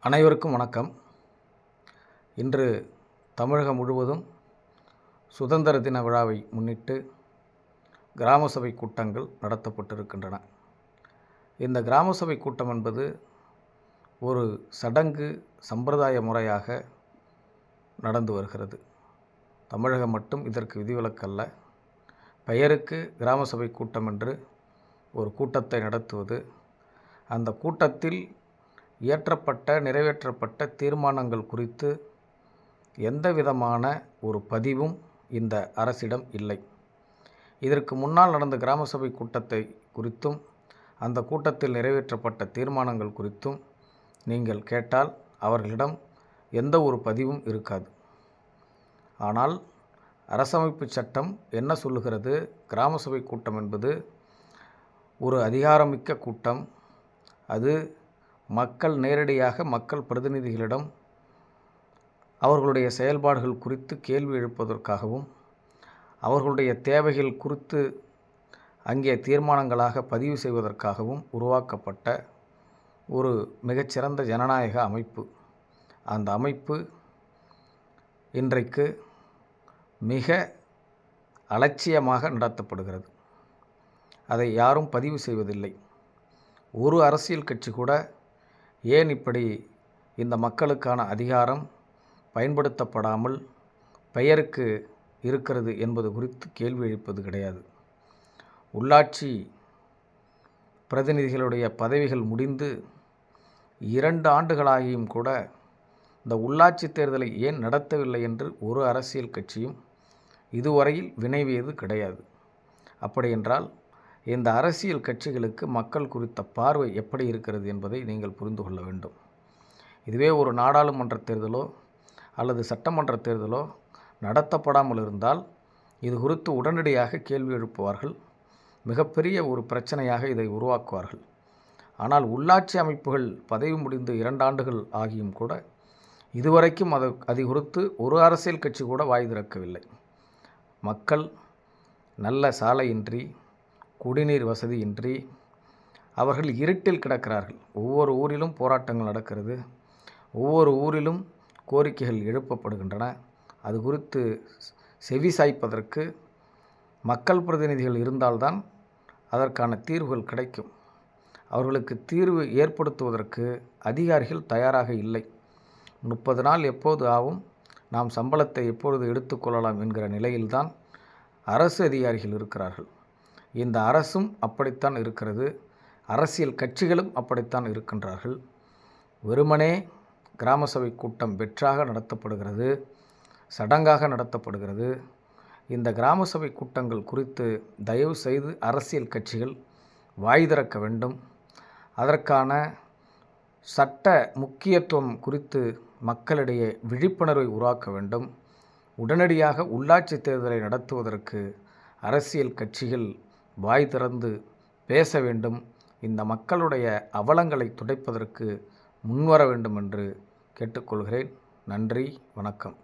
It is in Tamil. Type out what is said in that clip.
அனைவருக்கும் வணக்கம். இன்று தமிழகம் முழுவதும் சுதந்திர தின விழாவை முன்னிட்டு கிராம சபை கூட்டங்கள் நடத்தப்பட்டிருக்கின்றன. இந்த கிராம சபை கூட்டம் என்பது ஒரு சடங்கு சம்பிரதாய முறையாக நடந்து வருகிறது. தமிழகம் மட்டும் இதற்கு விதிவிலக்கல்ல. பெயருக்கு கிராம சபை கூட்டம் என்று ஒரு கூட்டத்தை நடத்துவது, அந்த கூட்டத்தில் நிறைவேற்றப்பட்ட தீர்மானங்கள் குறித்து எந்த விதமான ஒரு பதிவும் இந்த அரசிடம் இல்லை. இதற்கு முன்னால் நடந்த கிராம சபை கூட்டத்தை குறித்தும் அந்த கூட்டத்தில் நிறைவேற்றப்பட்ட தீர்மானங்கள் குறித்தும் நீங்கள் கேட்டால் அவர்களிடம் எந்த ஒரு பதிவும் இருக்காது. ஆனால் அரசமைப்பு சட்டம் என்ன சொல்லுகிறது? கிராம சபை கூட்டம் என்பது ஒரு அதிகாரமிக்க கூட்டம். அது நேரடியாக மக்கள் பிரதிநிதிகளிடம் அவர்களுடைய செயல்பாடுகள் குறித்து கேள்வி எழுப்பதற்காகவும் அவர்களுடைய தேவைகள் குறித்து அங்கே தீர்மானங்களாக பதிவு செய்வதற்காகவும் உருவாக்கப்பட்ட ஒரு மிகச்சிறந்த ஜனநாயக அமைப்பு. அந்த அமைப்பு இன்றைக்கு மிக அலட்சியமாக நடத்தப்படுகிறது. அதை யாரும் பதிவு செய்வதில்லை. ஒரு அரசியல் கட்சி கூட ஏன் இப்படி இந்த மக்களுக்கான அதிகாரம் பயன்படுத்தப்படாமல் பெயருக்கு இருக்கிறது என்பது குறித்து கேள்வி எழுப்பது கிடையாது. உள்ளாட்சி பிரதிநிதிகளுடைய பதவிகள் முடிந்து 2 ஆண்டுகளாகியும் கூட இந்த உள்ளாட்சி தேர்தலை ஏன் நடத்தவில்லை என்று ஒரு அரசியல் கட்சியும் இதுவரையில் வினவியது கிடையாது. அப்படியென்றால் இந்த அரசியல் கட்சிகளுக்கு மக்கள் குறித்த பார்வை எப்படி இருக்கிறது என்பதை நீங்கள் புரிந்து கொள்ள வேண்டும். இதுவே ஒரு நாடாளுமன்ற தேர்தலோ அல்லது சட்டமன்ற தேர்தலோ நடத்தப்படாமல் இருந்தால் இது குறித்து உடனடியாக கேள்வி எழுப்புவார்கள். மிகப்பெரிய ஒரு பிரச்சனையாக இதை உருவாக்குவார்கள். ஆனால் உள்ளாட்சி அமைப்புகள் பதவி முடிந்து 2 ஆண்டுகள் ஆகியும் கூட இதுவரைக்கும் அது குறித்து ஒரு அரசியல் கட்சி கூட வாய் திறக்கவில்லை. மக்கள் நல்ல சாலையின்றி, குடிநீர் வசதியின்றி அவர்கள் இருட்டில் கிடக்கிறார்கள். ஒவ்வொரு ஊரிலும் போராட்டங்கள் நடக்கிறது. ஒவ்வொரு ஊரிலும் கோரிக்கைகள் எழுப்பப்படுகின்றன. அது குறித்து செவி சாய்ப்பதற்கு மக்கள் பிரதிநிதிகள் இருந்தால்தான் அதற்கான தீர்வுகள் கிடைக்கும். அவர்களுக்கு தீர்வு ஏற்படுத்துவதற்கு அதிகாரிகள் தயாராக இல்லை. 30 நாள் எப்போது ஆகும், நாம் சம்பளத்தை எப்பொழுது எடுத்துக்கொள்ளலாம் என்கிற நிலையில்தான் அரசு அதிகாரிகள் இருக்கிறார்கள். இந்த அரசும் அப்படித்தான் இருக்கிறது. அரசியல் கட்சிகளும் அப்படித்தான் இருக்கின்றார்கள். வெறுமனே கிராம சபை கூட்டம் வெற்றாக நடத்தப்படுகிறது, சடங்காக நடத்தப்படுகிறது. இந்த கிராம சபை கூட்டங்கள் குறித்து தயவு செய்து அரசியல் கட்சிகள் வாய் திறக்க வேண்டும். அதற்கான சட்ட முக்கியத்துவம் குறித்து மக்களிடையே விழிப்புணர்வை உருவாக்க வேண்டும். உடனடியாக உள்ளாட்சி தேர்தலை நடத்துவதற்கு அரசியல் கட்சிகள் வாய் திறந்து பேச வேண்டும். இந்த மக்களுடைய அவலங்களை துடைப்பதற்கு முன்வர வேண்டும் என்று கேட்டுக்கொள்கிறேன். நன்றி, வணக்கம்.